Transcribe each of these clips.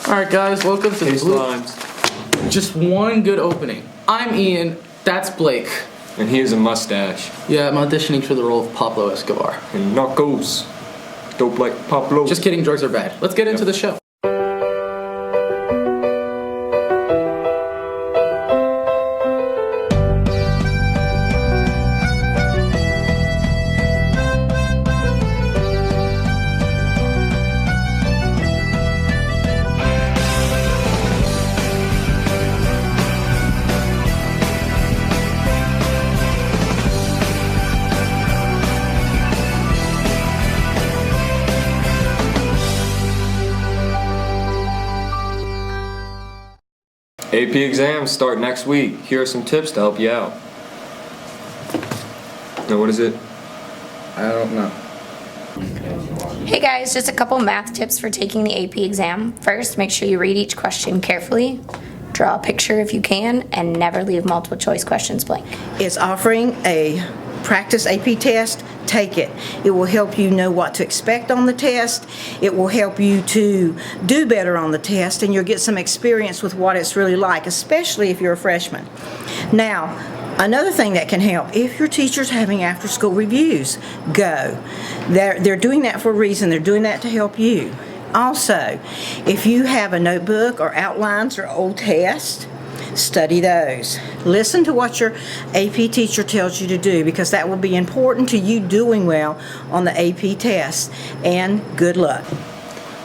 Alright guys, welcome to the Slimes. Just one good opening. I'm Ian, that's Blake. And he has a mustache. Yeah, I'm auditioning for the role of Pablo Escobar. And knuckles. Dope like Pablo. Just kidding, drugs are bad. Let's get into the show. AP exams start next week. Here are some tips to help you out. Now, what is it? I don't know. Hey guys, just a couple math tips for taking the AP exam. First, make sure you read each question carefully, draw a picture if you can, and never leave multiple choice questions blank. Is offering a practice AP test. Take it. It will help you know what to expect on the test. It will help you to do better on the test, and you'll get some experience with what it's really like, especially if you're a freshman. Now, another thing that can help, if your teacher's having after-school reviews, go. They're doing that for a reason. They're doing that to help you. Also, if you have a notebook or outlines or old tests, study those. Listen to what your AP teacher tells you to do, because that will be important to you doing well on the AP test. And good luck.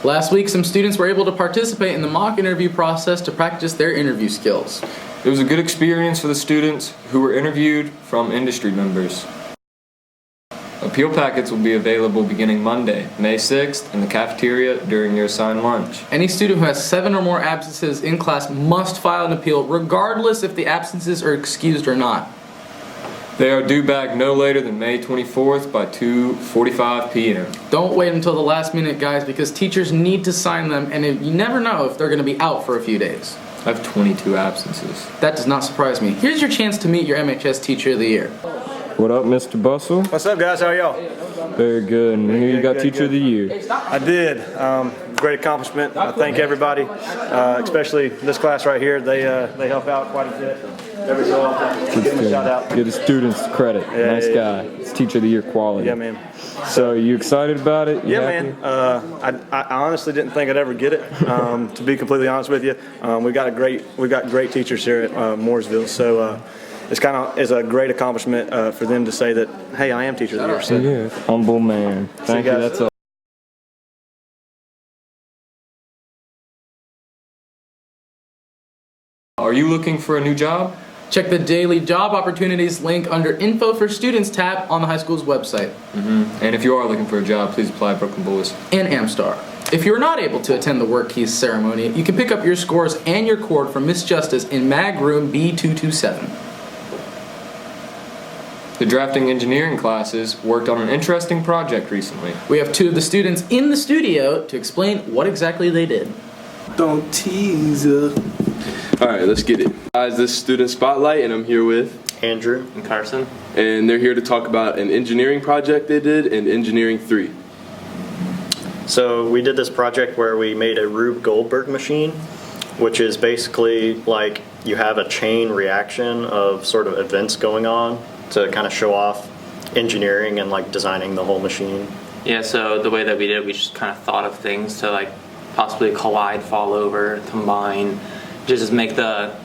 Last week, some students were able to participate in the mock interview process to practice their interview skills. It was a good experience for the students who were interviewed from industry members. Appeal packets will be available beginning Monday, May 6th, in the cafeteria during your assigned lunch. Any student who has 7 or more absences in class must file an appeal, regardless if the absences are excused or not. They are due back no later than May 24th by 2:45 p.m. Don't wait until the last minute, guys, because teachers need to sign them, and you never know if they're going to be out for a few days. I have 22 absences. That does not surprise me. Here's your chance to meet your MHS Teacher of the Year. What up, Mr. Bustle? What's up, guys? How are y'all? Very good. And here you got Good, Teacher good. of the Year. I did. Great accomplishment. I thank everybody, especially this class right here. They help out quite a bit. Every so often. Give them a shout out. Give the students credit. Yeah, Nice yeah, guy. It's Teacher of the Year quality. Yeah, man. So, are you excited about it? You Yeah, happy? man. I honestly didn't think I'd ever get it. To be completely honest with you, we got great teachers here at Mooresville. So it's a great accomplishment for them to say that, hey, I am Teacher of the Year. So. Yeah, humble man. Thank you. guys. That's all. Are you looking for a new job? Check the daily job opportunities link under Info for Students tab on the high school's website. And if you are looking for a job, please apply at Brooklyn Boys. And Amstar. If you are not able to attend the Work Keys ceremony, you can pick up your scores and your cord from Miss Justice in Mag Room B227. The drafting engineering classes worked on an interesting project recently. We have 2 of the students in the studio to explain what exactly they did. Don't tease her. Alright, let's get it. Guys, this is Student Spotlight, and I'm here with Andrew and Carson. and they're here to talk about an engineering project they did in Engineering 3. So we did this project where we made a Rube Goldberg machine, which is basically like you have a chain reaction of sort of events going on to kind of show off engineering and like designing the whole machine. Yeah, so the way that we did it, we just kind of thought of things to like possibly collide, fall over, combine, just make the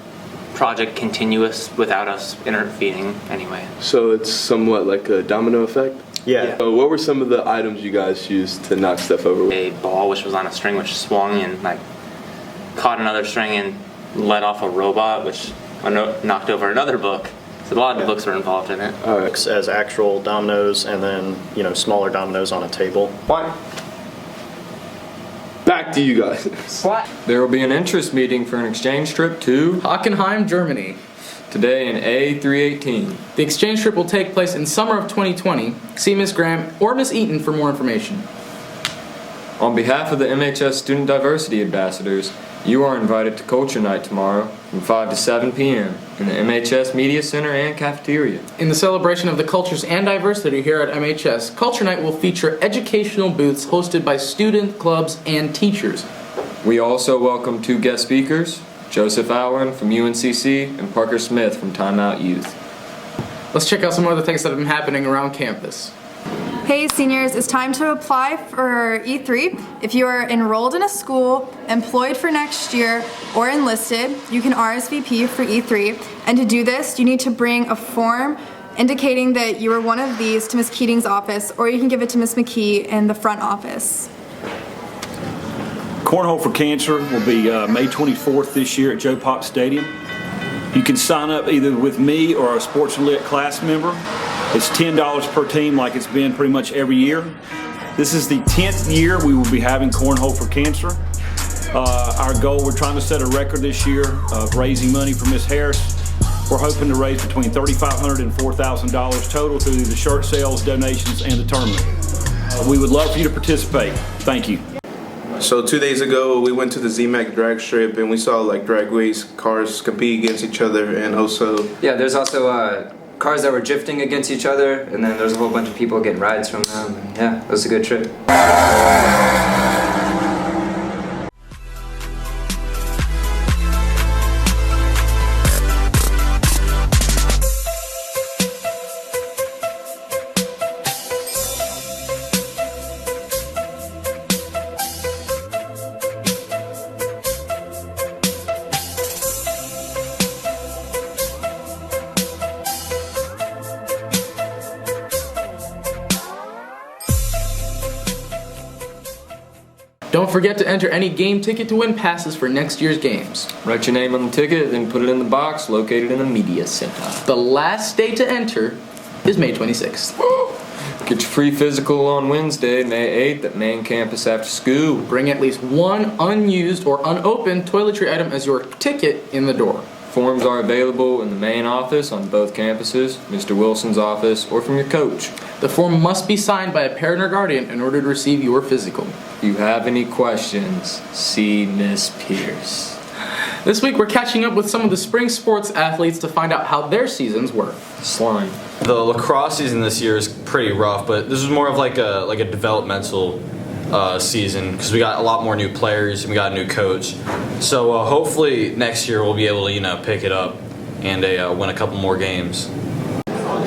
project continuous without us intervening anyway. So it's somewhat like a domino effect? Yeah. So what were some of the items you guys used to knock stuff over with? A ball which was on a string which swung and like caught another string and let off a robot which knocked over another book. So a lot of books were involved in it. All right. As actual dominoes and then, smaller dominoes on a table. Back to you guys. There will be an interest meeting for an exchange trip to Hockenheim, Germany. today in A318. The exchange trip will take place in summer of 2020. See Miss Graham or Miss Eaton for more information. On behalf of the MHS Student Diversity Ambassadors, you are invited to Culture Night tomorrow from 5 to 7 p.m. in the MHS Media Center and cafeteria. In the celebration of the cultures and diversity here at MHS, Culture Night will feature educational booths hosted by student clubs and teachers. We also welcome 2 guest speakers, Joseph Allen from UNCC and Parker Smith from Time Out Youth. Let's check out some other things that have been happening around campus. Hey seniors, it's time to apply for E3. If you are enrolled in a school, employed for next year, or enlisted, you can RSVP for E3. And to do this, you need to bring a form indicating that you are one of these to Ms. Keating's office, or you can give it to Ms. McKee in the front office. Cornhole for Cancer will be May 24th this year at Joe Pop Stadium. You can sign up either with me or a Sports and Lit class member. It's $10 per team like it's been pretty much every year. This is the 10th year we will be having Cornhole for Cancer. Our goal, we're trying to set a record this year of raising money for Miss Harris. We're hoping to raise between $3,500 and $4,000 total through the shirt sales, donations, and the tournament. We would love for you to participate. Thank you. So 2 days ago, we went to the ZMAC drag strip and we saw like drag race cars compete against each other, and also there's also cars that were drifting against each other, and then there's a whole bunch of people getting rides from them. And yeah, it was a good trip. Don't forget to enter any game ticket to win passes for next year's games. Write your name on the ticket, then put it in the box located in the media center. The last day to enter is May 26th. Get your free physical on Wednesday, May 8th at main campus after school. Bring at least one unused or unopened toiletry item as your ticket in the door. Forms are available in the main office on both campuses, Mr. Wilson's office, or from your coach. The form must be signed by a parent or guardian in order to receive your physical. If you have any questions, see Miss Pierce. This week we're catching up with some of the spring sports athletes to find out how their seasons were. Slime. The lacrosse season this year is pretty rough, but this is more of like a developmental season because we got a lot more new players and we got a new coach. So hopefully next year we'll be able to pick it up and win a couple more games.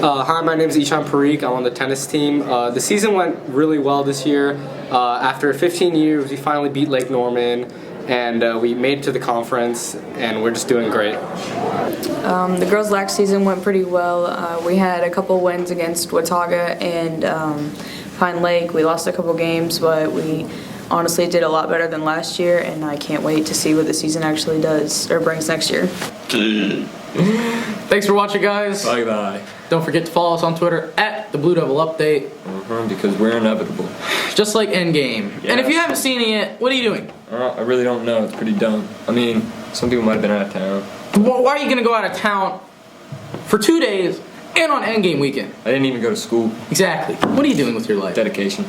Hi, my name is Ishan Parikh. I'm on the tennis team. The season went really well this year. After 15 years, we finally beat Lake Norman, and we made it to the conference, and we're just doing great. The girls' lacrosse season went pretty well. We had a couple wins against Watauga and Pine Lake. We lost a couple games, but we honestly did a lot better than last year, and I can't wait to see what the season actually does or brings next year. Thanks for watching, guys. Bye-bye. Don't forget to follow us on Twitter at the Blue Devil Update. Because we're inevitable. Just like Endgame. Yeah. And if you haven't seen it yet, what are you doing? I really don't know. It's pretty dumb. I mean, some people might have been out of town. Well, why are you going to go out of town for 2 days and on Endgame weekend? I didn't even go to school. Exactly. What are you doing with your life? Dedication.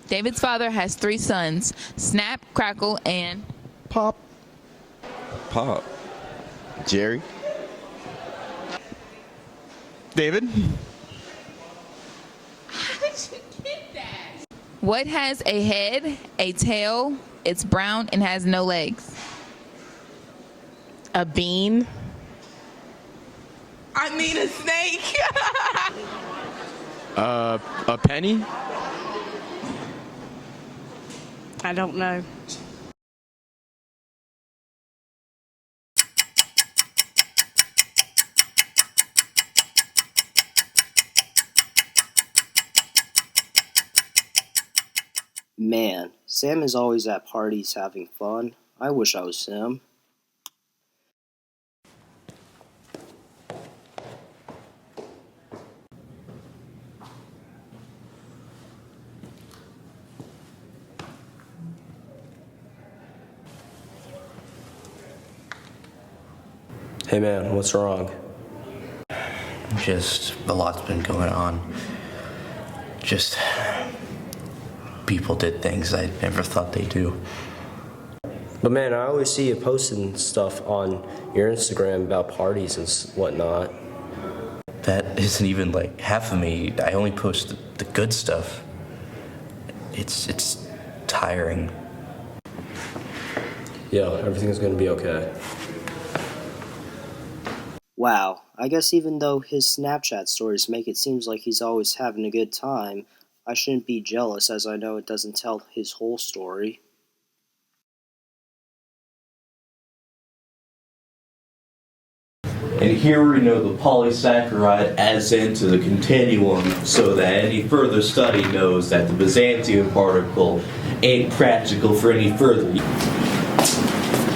David's father has 3 sons, Snap, Crackle, and Pop. Jerry. David. How did you get that? What has a head, a tail, it's brown, and has no legs? A bean. I mean a snake. A penny. I don't know. Man, Sam is always at parties having fun. I wish I was Sam. Hey man, what's wrong? Just a lot's been going on. Just people did things I never thought they'd do. But man, I always see you posting stuff on your Instagram about parties and whatnot. That isn't even like half of me. I only post the good stuff. It's tiring. Yeah, everything's going to be okay. Wow, I guess even though his Snapchat stories make it seem like he's always having a good time, I shouldn't be jealous as I know it doesn't tell his whole story. And here we know the polysaccharide adds into the continuum so that any further study knows that the Byzantium particle ain't practical for any further.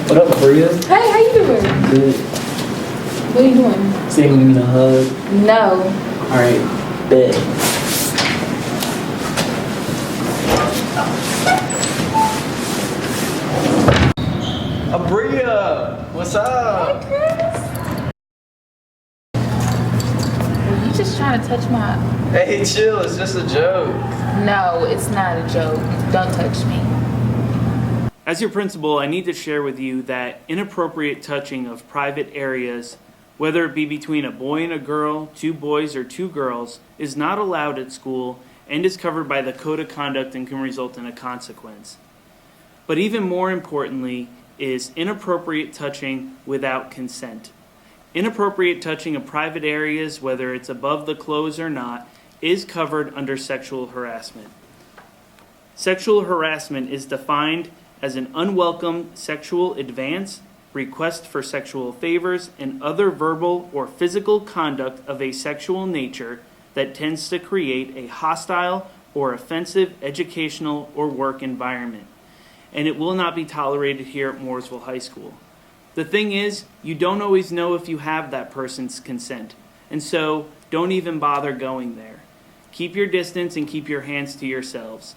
What up, Bria? Hey, how you doing? Good. What are you doing? Say you gonna give me a hug? No. Alright, bet. Abria, what's up? Hey, Chris. Were you just trying to touch my... Hey, chill, it's just a joke. No, it's not a joke. Don't touch me. As your principal, I need to share with you that inappropriate touching of private areas, whether it be between a boy and a girl, two boys or two girls, is not allowed at school and is covered by the Code of Conduct and can result in a consequence. But even more importantly is inappropriate touching without consent. Inappropriate touching of private areas, whether it's above the clothes or not, is covered under sexual harassment. Sexual harassment is defined as an unwelcome sexual advance, request for sexual favors, and other verbal or physical conduct of a sexual nature that tends to create a hostile or offensive educational or work environment. And it will not be tolerated here at Mooresville High School. The thing is, you don't always know if you have that person's consent, and so don't even bother going there. Keep your distance and keep your hands to yourselves.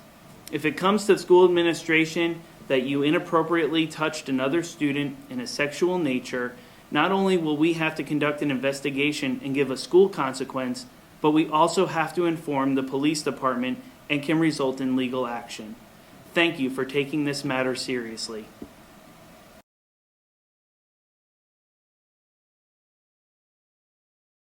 If it comes to school administration that you inappropriately touched another student in a sexual nature, not only will we have to conduct an investigation and give a school consequence, but we also have to inform the police department and can result in legal action. Thank you for taking this matter seriously.